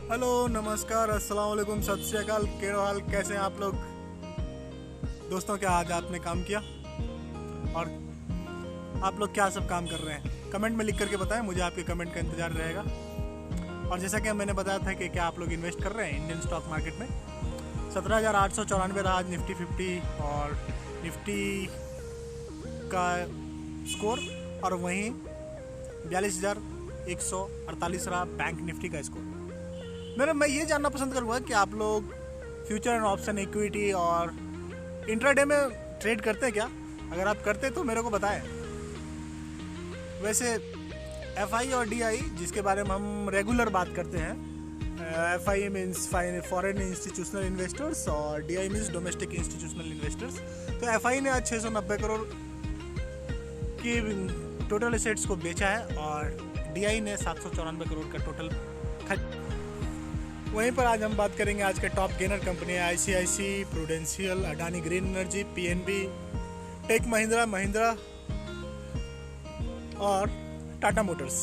Hello, नमस्कार, अस्सलाम वालेकुम, सत श्री अकाल। क्या हाल, कैसे हैं आप लोग? दोस्तों, क्या आज आपने काम किया? और आप लोग क्या सब काम कर रहे हैं? कमेंट में लिख करके बताएं, मुझे आपके कमेंट का इंतज़ार रहेगा। और जैसा कि मैंने बताया था कि क्या आप लोग इन्वेस्ट कर रहे हैं इंडियन स्टॉक मार्केट में। 17,894 रहा आज निफ्टी 50 और निफ्टी का स्कोर, और वहीं 42,148 रहा बैंक निफ्टी का स्कोर। मैं ये जानना पसंद करूँगा कि आप लोग फ्यूचर एंड ऑप्शन, इक्विटी और इंट्राडे में ट्रेड करते हैं क्या? अगर आप करते हैं तो मेरे को बताएं। वैसे एफआई और डीआई, जिसके बारे में हम रेगुलर बात करते हैं, FI means foreign institutional investors और DI means domestic institutional investors. तो एफआई ने आज 690 करोड़ की टोटल एसेट्स को बेचा है और डीआई ने 794 करोड़ का टोटल खर्च। वहीं पर आज हम बात करेंगे आज के top gainer company ICIC, Prudential, Adani Green Energy, PNB, Tech Mahindra और टाटा मोटर्स।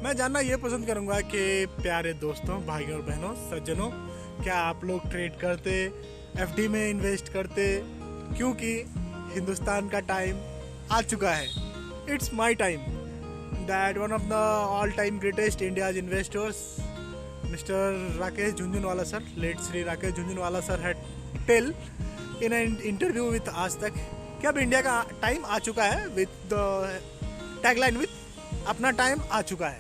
मैं जानना ये पसंद करूंगा कि प्यारे दोस्तों, भाइयों और बहनों, सज्जनों, क्या आप लोग ट्रेड करते, एफडी में इन्वेस्ट करते? क्योंकि हिंदुस्तान का टाइम आ चुका है। It's my time that one of the all time greatest India's investors Mr. Rakesh Jhunjhunwala sir, late Shri Rakesh Jhunjhunwala sir had tell in an interview with आज तक कि अब इंडिया का टाइम आ चुका है, विद द टैगलाइन विद अपना time आ चुका है।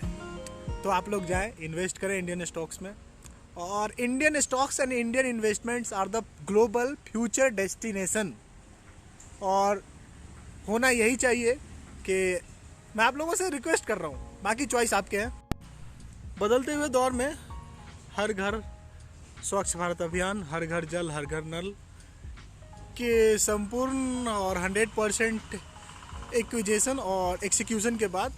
तो आप लोग जाएं, इन्वेस्ट करें इंडियन स्टॉक्स में। और Indian stocks and Indian investments are the global future destination, और होना यही चाहिए कि मैं आप लोगों से रिक्वेस्ट कर रहा हूँ। बाकी चॉइस आपके हैं। बदलते हुए दौर में हर घर स्वच्छ भारत अभियान, हर घर जल, हर घर नल के संपूर्ण और 100% एक्विजिशन और एक्सिक्यूशन के बाद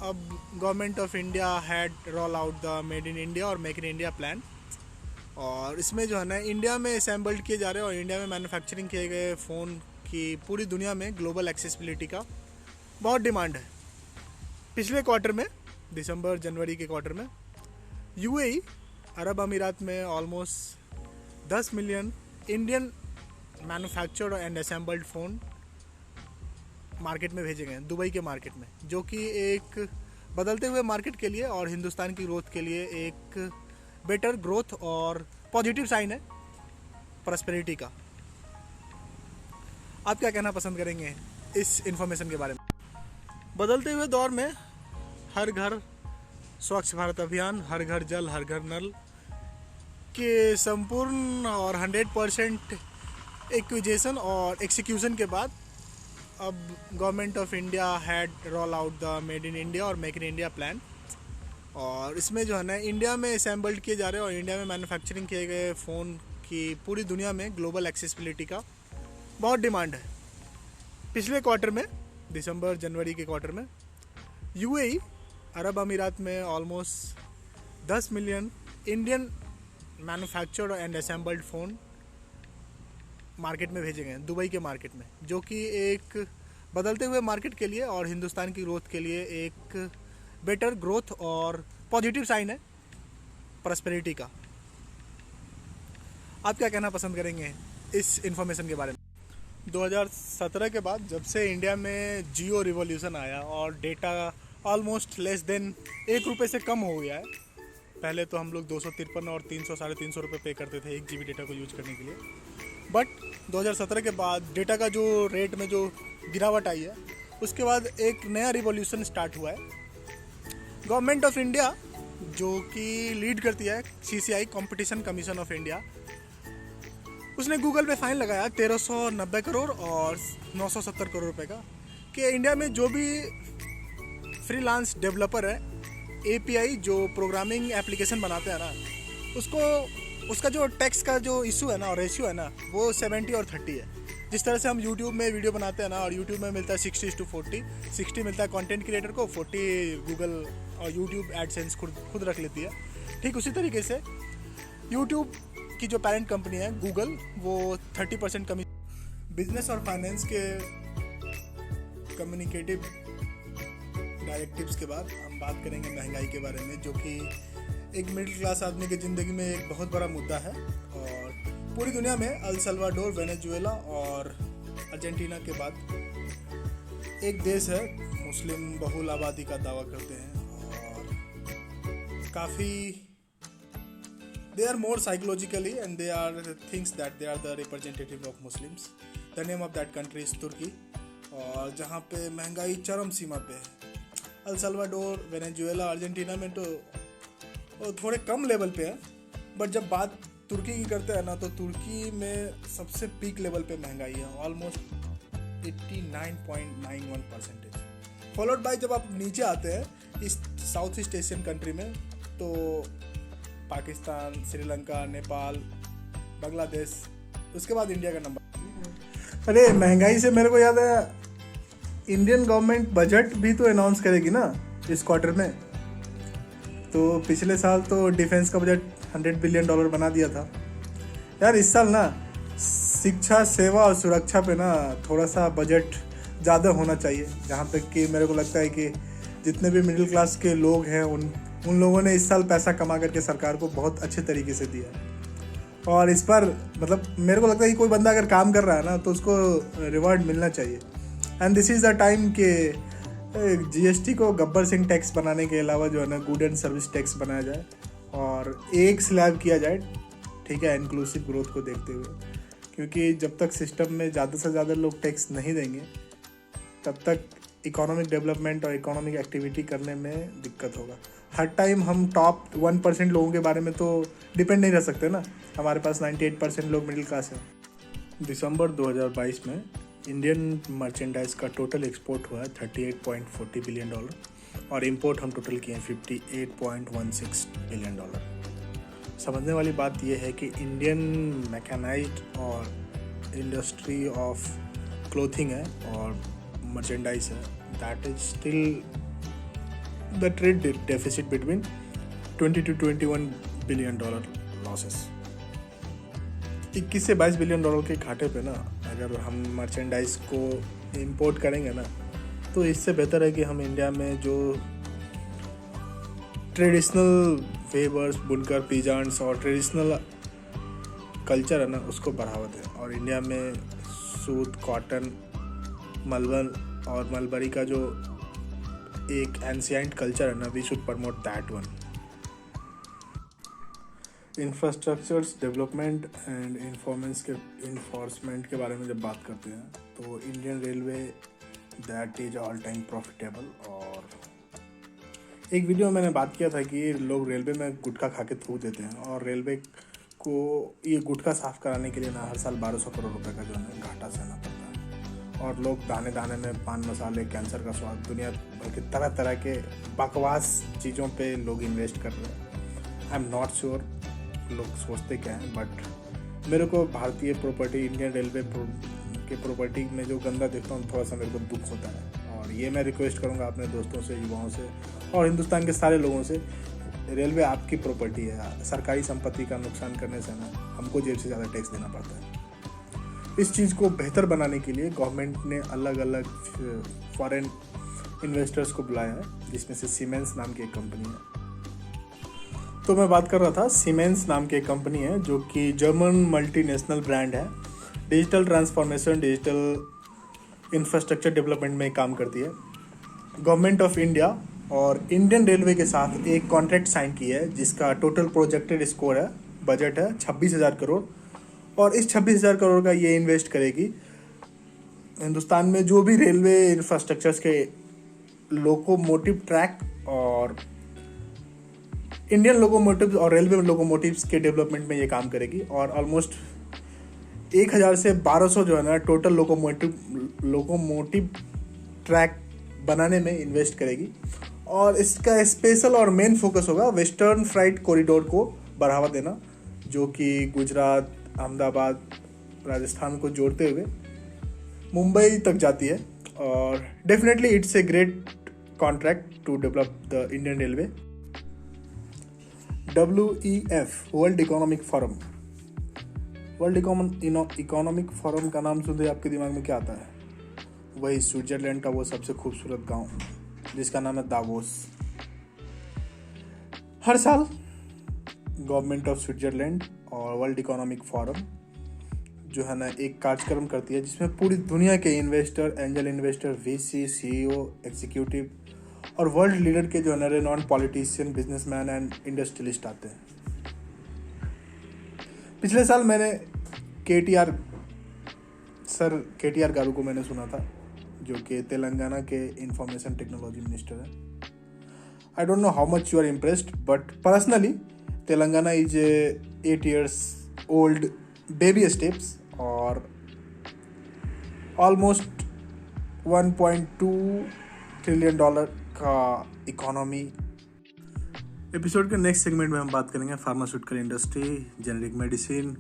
अब government of India had roll out the made in India और मेक इन इंडिया प्लान। और इसमें जो है ना, इंडिया में असेंबल्ड किए जा रहे हैं और इंडिया में मैन्युफैक्चरिंग किए गए फ़ोन की पूरी दुनिया में ग्लोबल एक्सेसिबिलिटी का बहुत डिमांड है। पिछले क्वार्टर में, दिसंबर जनवरी के क्वार्टर में, यूएई अरब अमीरात में almost 10 million Indian manufactured and assembled phone market में भेजे गए हैं, दुबई के मार्केट में, जो कि एक बदलते हुए मार्केट के लिए और हिंदुस्तान की ग्रोथ के लिए एक बेटर ग्रोथ और पॉजिटिव साइन है प्रॉस्पेरिटी का। आप क्या कहना पसंद करेंगे इस इंफॉर्मेशन के बारे में? बदलते हुए दौर में हर घर स्वच्छ भारत अभियान, हर घर जल, हर घर नल के संपूर्ण और 100% एक्विजिशन और एक्सिक्यूशन के बाद अब government of India had roll out the made in India और मेक इन इंडिया प्लान। और इसमें जो है ना, इंडिया में असेंबल्ड किए जा रहे हैं और इंडिया में मैन्युफैक्चरिंग किए गए फ़ोन की पूरी दुनिया में ग्लोबल एक्सेसिबिलिटी का बहुत डिमांड है। पिछले क्वार्टर में, दिसंबर जनवरी के क्वार्टर में, यूएई अरब अमीरात में almost 10 million Indian manufactured and assembled phone market में भेजे गए हैं, दुबई के मार्केट में, जो कि एक बदलते हुए मार्केट के लिए और हिंदुस्तान की ग्रोथ के लिए एक बेटर ग्रोथ और पॉजिटिव साइन है प्रॉस्पेरिटी का। आप क्या कहना पसंद करेंगे इस इंफॉर्मेशन के बारे में? 2017 के बाद जब से इंडिया में जियो रिवॉल्यूशन आया और डेटा ऑलमोस्ट लेस देन ₹1 से कम हो गया है। पहले तो हम लोग 253 और 300 साढ़े 300 रुपये पे करते थे 1 GB डेटा को यूज करने के लिए। बट 2017 के बाद डेटा का जो रेट में जो गिरावट आई है, उसके बाद एक नया रिवॉल्यूशन स्टार्ट हुआ है। गवर्नमेंट ऑफ इंडिया, जो कि लीड करती है CCI, competition commission of India, उसने गूगल पे फाइन लगाया 1390 करोड़ और 970 करोड़ रुपए का, कि इंडिया में जो भी फ्रीलांस डेवलपर है, API जो प्रोग्रामिंग एप्लीकेशन बनाते हैं ना, उसका जो टैक्स का जो इशू है ना और रेशियो है ना, वो 70 और 30 है। जिस तरह से हम YouTube में वीडियो बनाते हैं ना, और YouTube में मिलता है 60:40, 60 मिलता है कंटेंट क्रिएटर को, 40 गूगल और YouTube एडसेंस खुद रख लेती है। ठीक उसी तरीके से YouTube की जो पेरेंट कंपनी है गूगल, वो 30% कमीशन। बिजनेस और फाइनेंस के कम्युनिकेटिव डायरेक्टिव्स के बाद हम बात करेंगे महंगाई के बारे में, जो कि एक मिडिल क्लास आदमी की ज़िंदगी में एक बहुत बड़ा मुद्दा है। और पूरी दुनिया में अल सल्वाडोर, वेनेजुएला और अर्जेंटीना के बाद एक देश है मुस्लिम बहुल आबादी का दावा करते हैं। और काफ़ी they are more psychologically and they are thinks that they are the representative of Muslims. The name of that country is तुर्की, और जहाँ पे महंगाई चरम सीमा पे है। अल सल्वाडोर, वेनेजुएला, अर्जेंटीना में तो थोड़े कम लेवल पे है, बट जब बात तुर्की की करते हैं ना तो तुर्की में सबसे पीक लेवल पे महंगाई है, ऑलमोस्ट 89.91%। फॉलोड बाय जब आप नीचे आते हैं इस साउथ ईस्ट एशियन कंट्री में तो पाकिस्तान, श्रीलंका, नेपाल, बांग्लादेश, उसके बाद इंडिया का नंबर। अरे महंगाई से मेरे को याद है इंडियन गवर्नमेंट बजट भी तो अनाउंस करेगी ना इस क्वार्टर में। तो पिछले साल तो डिफेंस का बजट $100 बिलियन बना दिया था यार। इस साल ना शिक्षा, सेवा और सुरक्षा पे ना थोड़ा सा बजट ज़्यादा होना चाहिए, जहाँ तक कि मेरे को लगता है कि जितने भी मिडिल क्लास के लोग हैं उन लोगों ने इस साल पैसा कमा करके सरकार को बहुत अच्छे तरीके से दिया है। और इस पर मतलब मेरे को लगता है कि कोई बंदा अगर काम कर रहा है ना तो उसको रिवॉर्ड मिलना चाहिए। And this is the time के जीएसटी को गब्बर सिंह टैक्स बनाने के अलावा जो है ना गुड एंड सर्विस टैक्स बनाया जाए और एक स्लैब किया जाए, ठीक है, इंक्लूसिव ग्रोथ को देखते हुए। क्योंकि जब तक सिस्टम में ज़्यादा से ज़्यादा लोग टैक्स नहीं देंगे तब तक इकोनॉमिक डेवलपमेंट और इकोनॉमिक एक्टिविटी करने में दिक्कत होगा। हर टाइम हम टॉप 1% लोगों के बारे में तो डिपेंड नहीं रह सकते ना। हमारे पास 98% लोग मिडिल क्लास हैं। दिसंबर 2022 में इंडियन मर्चेंडाइज का टोटल एक्सपोर्ट हुआ है $38.40 बिलियन और इंपोर्ट हम टोटल किए हैं $58.16 बिलियन। समझने वाली बात यह है कि इंडियन मैकेनाइज्ड और इंडस्ट्री ऑफ क्लोथिंग है और मर्चेंडाइज है, that is still the trade deficit between $20 to $21 billion losses. 21 से $22 बिलियन के घाटे पे ना अगर हम मर्चेंडाइज को इंपोर्ट करेंगे ना तो इससे बेहतर है कि हम इंडिया में जो ट्रेडिशनल वेवर्स, बुनकर, पीजान्स और ट्रेडिशनल कल्चर है ना उसको बढ़ावा दें। और इंडिया में सूत, कॉटन, मलबन और मलबरी का जो एक एंशिएंट कल्चर है ना, we should promote that one. Infrastructures development and enforcement के बारे में जब बात करते हैं तो Indian railway that is all time profitable. और एक वीडियो में मैंने बात किया था कि लोग रेलवे में गुटखा खा के थूक देते हैं और रेलवे को ये गुटखा साफ़ कराने के लिए ना हर साल 1200 करोड़ रुपए का जो है घाटा सहना पड़ता है। और लोग दाने दाने में पान मसाले, कैंसर का स्वाद, दुनिया भर के तरह तरह के बकवास चीज़ों पे लोग इन्वेस्ट कर रहे हैं। आई एम नॉट श्योर लोग सोचते क्या हैं, बट मेरे को भारतीय प्रॉपर्टी, इंडियन रेलवे के प्रॉपर्टी में जो गंदा देखता हूँ थोड़ा सा मेरे को दुख होता है। और ये मैं रिक्वेस्ट करूँगा अपने दोस्तों से, युवाओं से और हिंदुस्तान के सारे लोगों से, रेलवे आपकी प्रॉपर्टी है। सरकारी संपत्ति का नुकसान करने से ना हमको जेब से ज़्यादा टैक्स देना पड़ता है। इस चीज़ को बेहतर बनाने के लिए गवर्नमेंट ने अलग अलग फॉरेन इन्वेस्टर्स को बुलाया है, जिसमें से सीमेंस नाम की एक कंपनी है। तो मैं बात कर रहा था, सीमेंस नाम की एक कंपनी है जो कि जर्मन मल्टीनेशनल ब्रांड है, digital transformation, digital infrastructure development में काम करती है। गवर्नमेंट ऑफ इंडिया और इंडियन रेलवे के साथ एक कॉन्ट्रैक्ट साइन की है जिसका टोटल प्रोजेक्टेड स्कोर है, बजट है 26,000 करोड़। और इस 26,000 करोड़ का ये इन्वेस्ट करेगी हिंदुस्तान में जो भी रेलवे इंफ्रास्ट्रक्चर्स के लोकोमोटिव ट्रैक और इंडियन लोकोमोटिव और रेलवे लोकोमोटिव्स के डेवलपमेंट में ये काम करेगी। और ऑलमोस्ट 1,000 से 1,200 जो है ना टोटल लोकोमोटिव ट्रैक बनाने में इन्वेस्ट करेगी। और इसका स्पेशल और मेन फोकस होगा वेस्टर्न फ्राइट कॉरिडोर को बढ़ावा देना, जो कि गुजरात, अहमदाबाद, राजस्थान को जोड़ते हुए मुंबई तक जाती है। और definitely it's a great contract to develop the Indian railway. WEF, world economic forum. World economic forum का नाम सुनते आपके दिमाग में क्या आता है? वही स्विट्जरलैंड का वो सबसे खूबसूरत गांव जिसका नाम है दावोस। हर साल गवर्नमेंट ऑफ स्विट्जरलैंड और वर्ल्ड इकोनॉमिक फोरम जो है ना एक कार्यक्रम करती है जिसमें पूरी दुनिया के investor, angel investor, VC, CEO, executive और वर्ल्ड लीडर के जो है ना Renan politician, businessman and industrialist आते हैं। पिछले साल मैंने के टी आर गारू को मैंने सुना था, जो कि तेलंगाना के इंफॉर्मेशन टेक्नोलॉजी मिनिस्टर है। I don't know how much you are impressed, but personally Telangana is 8 years old baby steps और ऑलमोस्ट $1.2 trillion का इकोनॉमी। एपिसोड के नेक्स्ट सेगमेंट में हम बात करेंगे pharmaceutical industry, generic medicine,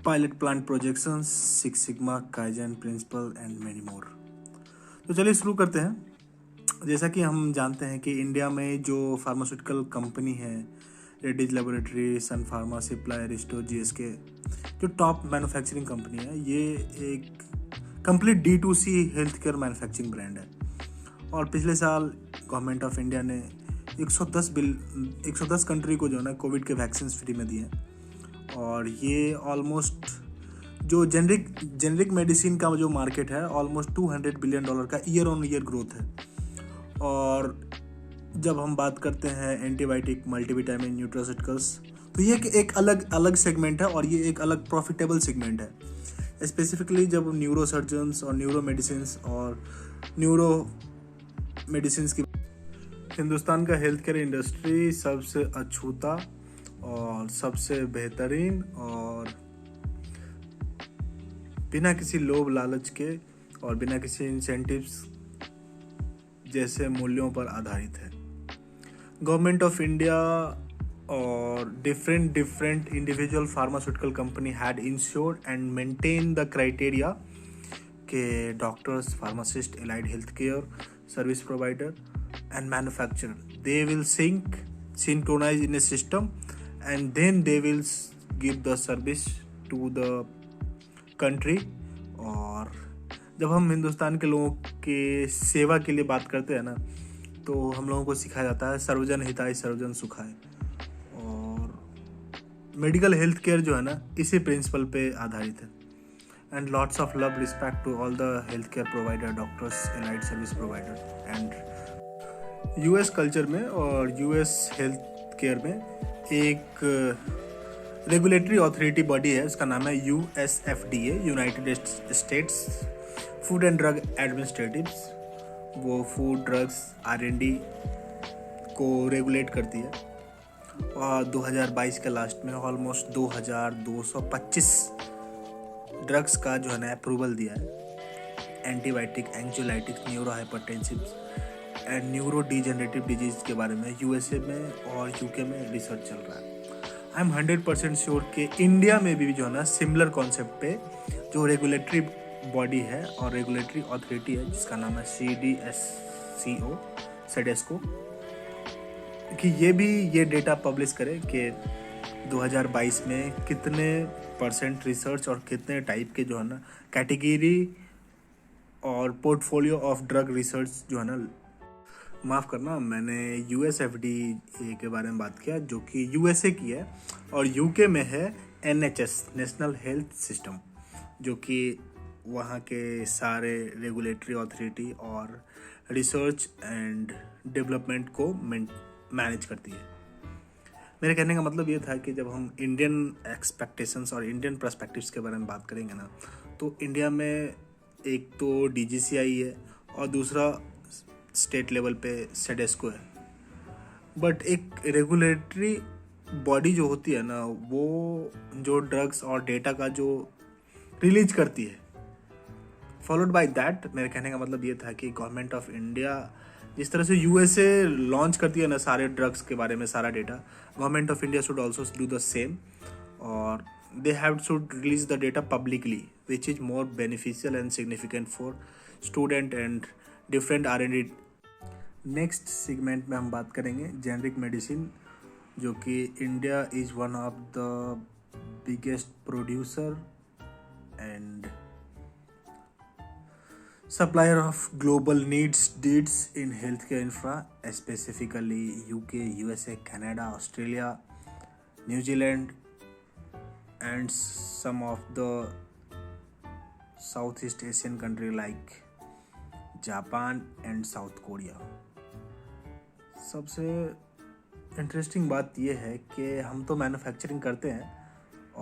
pilot plant projections, six sigma, kaizen principle and many more. तो चलिए शुरू करते हैं। जैसा कि हम जानते हैं कि इंडिया में जो फार्मास्यूटिकल कंपनी है, रेड्डीज लेबोरेटरी, सन फार्मा, सिप्ला, एरिस्टो, जीएसके, जो टॉप मैन्युफैक्चरिंग कंपनी है, ये एक complete D2C health care manufacturing brand है। और पिछले साल गवर्नमेंट ऑफ इंडिया ने 110 कंट्री को जो है ना कोविड के वैक्सीन फ्री में दिए। और ये ऑलमोस्ट जो जेनरिक मेडिसिन का जो मार्केट है ऑलमोस्ट $200 बिलियन का ईयर ऑन ईयर ग्रोथ है। और जब हम बात करते हैं एंटीबायोटिक, मल्टीविटामिन, न्यूट्रास्यूटिकल्स, तो ये एक अलग सेगमेंट है और ये एक अलग प्रॉफिटेबल सेगमेंट है। स्पेसिफिकली जब न्यूरो सर्जन्स और न्यूरो मेडिसिन की हिंदुस्तान का हेल्थ केयर इंडस्ट्री सबसे अछूता और सबसे बेहतरीन और बिना किसी लोभ लालच के और बिना किसी इंसेंटिव्स जैसे मूल्यों पर आधारित है। गवर्नमेंट ऑफ इंडिया और different individual pharmaceutical company had ensured and maintained the criteria के doctors, pharmacists, allied healthcare service provider and manufacturer, they will synchronize in a system and then they will give the service to the country। और जब हम हिंदुस्तान के लोगों के सेवा के लिए बात करते हैं ना, तो हम लोगों को सिखाया जाता है सर्वजन हिताय सर्वजन सुखाय। और मेडिकल हेल्थ केयर जो है ना इसी प्रिंसिपल पे आधारित है। And lots of love respect to all the health care provider, doctors, allied service provider. And US culture में और यूएस हेल्थ केयर में एक रेगुलेटरी ऑथोरिटी बॉडी है, उसका नाम है USFDA, United States food and drug administratives. वो food, drugs, R&D को रेगुलेट करती है। और 2022 के लास्ट में ऑलमोस्ट 2225 ड्रग्स का जो है ना अप्रूवल दिया है। Antibiotic, anxiolytics, neuro hypertensives and neuro degenerative disease के बारे में USA में और UK में रिसर्च चल रहा है। आई एम 100% श्योर कि इंडिया में भी जो है ना सिमिलर कॉन्सेप्ट पे जो रेगुलेटरी बॉडी है और रेगुलेटरी अथॉरिटी है जिसका नाम है सेडेस्को, कि ये डेटा पब्लिश करे कि 2022 में कितने % रिसर्च और कितने टाइप के जो है ना कैटेगरी और पोर्टफोलियो ऑफ ड्रग रिसर्च जो है ना, माफ़ करना मैंने USFDA के बारे में बात किया जो कि USA की है, और UK में है NHS, नेशनल हेल्थ सिस्टम, जो कि वहाँ के सारे रेगुलेटरी अथॉरिटी और रिसर्च एंड डेवलपमेंट को मैनेज करती है। मेरे कहने का मतलब ये था कि जब हम इंडियन एक्सपेक्टेशंस और इंडियन पर्सपेक्टिव्स के बारे में बात करेंगे ना, तो इंडिया में एक तो DGCI है और दूसरा स्टेट लेवल पे सेडेस्को है। बट एक रेगुलेटरी बॉडी जो होती है ना, वो जो ड्रग्स और डेटा का जो रिलीज करती है, फॉलोड बाय दैट, मेरे कहने का मतलब ये था कि गवर्नमेंट ऑफ इंडिया जिस तरह से USA लॉन्च करती है ना सारे ड्रग्स के बारे में सारा data, government of India should also do the same. और they have should release the data publicly which is more beneficial and significant for student and different R&D। Next segment में हम बात करेंगे जेनरिक मेडिसिन, जो कि India is one of the biggest producer and supplier of global needs in healthcare infra, specifically UK, USA, Canada, Australia, New Zealand, and some of the Southeast Asian country like Japan and south Korea. सबसे interesting बात यह है कि हम तो manufacturing करते हैं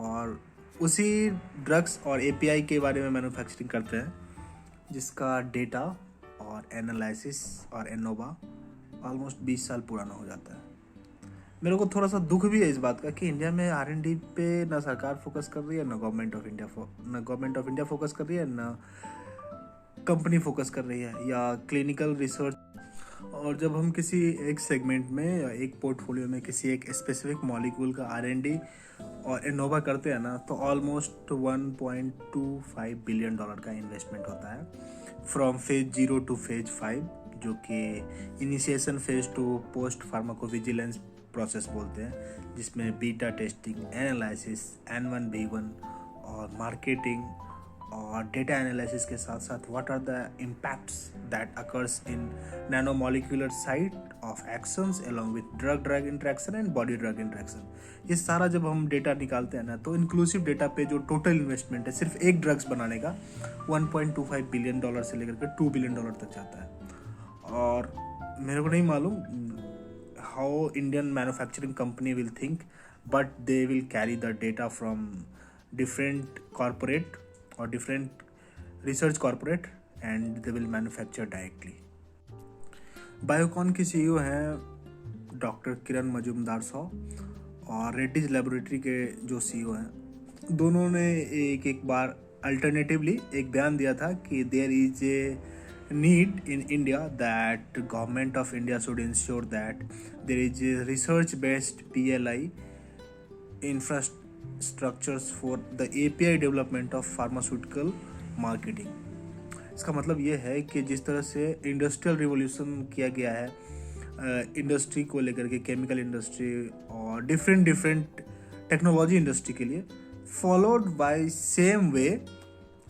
और उसी ड्रग्स और एपीआई के बारे में मैन्युफैक्चरिंग करते हैं जिसका डेटा और एनालिसिस और एनोवा ऑलमोस्ट 20 साल पुराना हो जाता है। मेरे को थोड़ा सा दुख भी है इस बात का कि इंडिया में R&D पे ना सरकार फोकस कर रही है, ना गवर्नमेंट ऑफ इंडिया फोकस कर रही है, ना कंपनी फोकस कर रही है या क्लिनिकल रिसर्च। और जब हम किसी एक सेगमेंट में या एक पोर्टफोलियो में किसी एक स्पेसिफिक मॉलिक्यूल का R&D और इनोवा करते हैं ना, तो ऑलमोस्ट $1.25 बिलियन का इन्वेस्टमेंट होता है फ्रॉम फेज 0 टू फेज 5, जो कि initiation phase two post pharmacovigilance process बोलते हैं, जिसमें बीटा टेस्टिंग, एनालिसिस, N1B1 और मार्केटिंग और डेटा एनालिसिस के साथ साथ what are the impacts that occurs in nanomolecular site of actions along with drug interaction and body drug interaction. ये सारा जब हम डेटा निकालते हैं ना, तो इंक्लूसिव डेटा पे जो टोटल इन्वेस्टमेंट है सिर्फ एक ड्रग्स बनाने का $1.25 बिलियन से लेकर के $2 बिलियन तक जाता है। और मेरे को नहीं मालूम how Indian manufacturing company will think, but they will carry the data from different corporate और different research corporate and they will manufacture directly. Biocon की सीईओ हैं डॉक्टर किरण मजूमदार सौ और रेड्डीज लेबोरेटरी के जो सीईओ हैं, दोनों ने एक बार अल्टरनेटिवली एक बयान दिया था कि there is a need in India that government of India should ensure that there is a research based PLI infrastructures for the API development of pharmaceutical marketing। इसका मतलब ये है कि जिस तरह से इंडस्ट्रियल रिवोल्यूशन किया गया है इंडस्ट्री को लेकर के, केमिकल इंडस्ट्री और डिफरेंट टेक्नोलॉजी इंडस्ट्री के लिए, followed by same way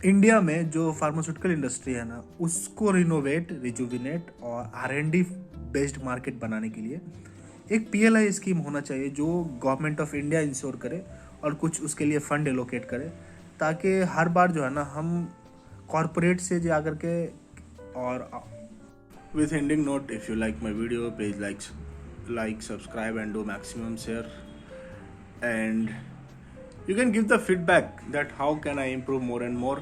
India में जो फार्मास्यूटिकल इंडस्ट्री है ना, उसको रिजुविनेट और R&D बेस्ड मार्केट बनाने के लिए एक PLI स्कीम होना चाहिए जो गवर्नमेंट ऑफ इंडिया इंश्योर करे और कुछ उसके लिए फंड एलोकेट करे, ताकि हर बार जो है ना हम कॉर्पोरेट से जा कर के। और with ending note, if you like my video please like subscribe and do maximum share and you can give the feedback that how can I improve more and more,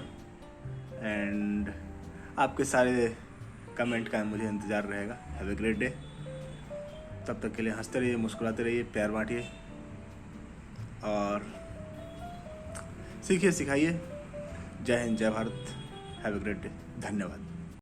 and आपके सारे comment का मुझे इंतज़ार रहेगा। Have a great day. तब तक के लिए हंसते रहिए, मुस्कुराते रहिए, प्यार बांटिए और सीखिए, सिखाइए। जय हिंद, जय Bharat. Have a great day. धन्यवाद।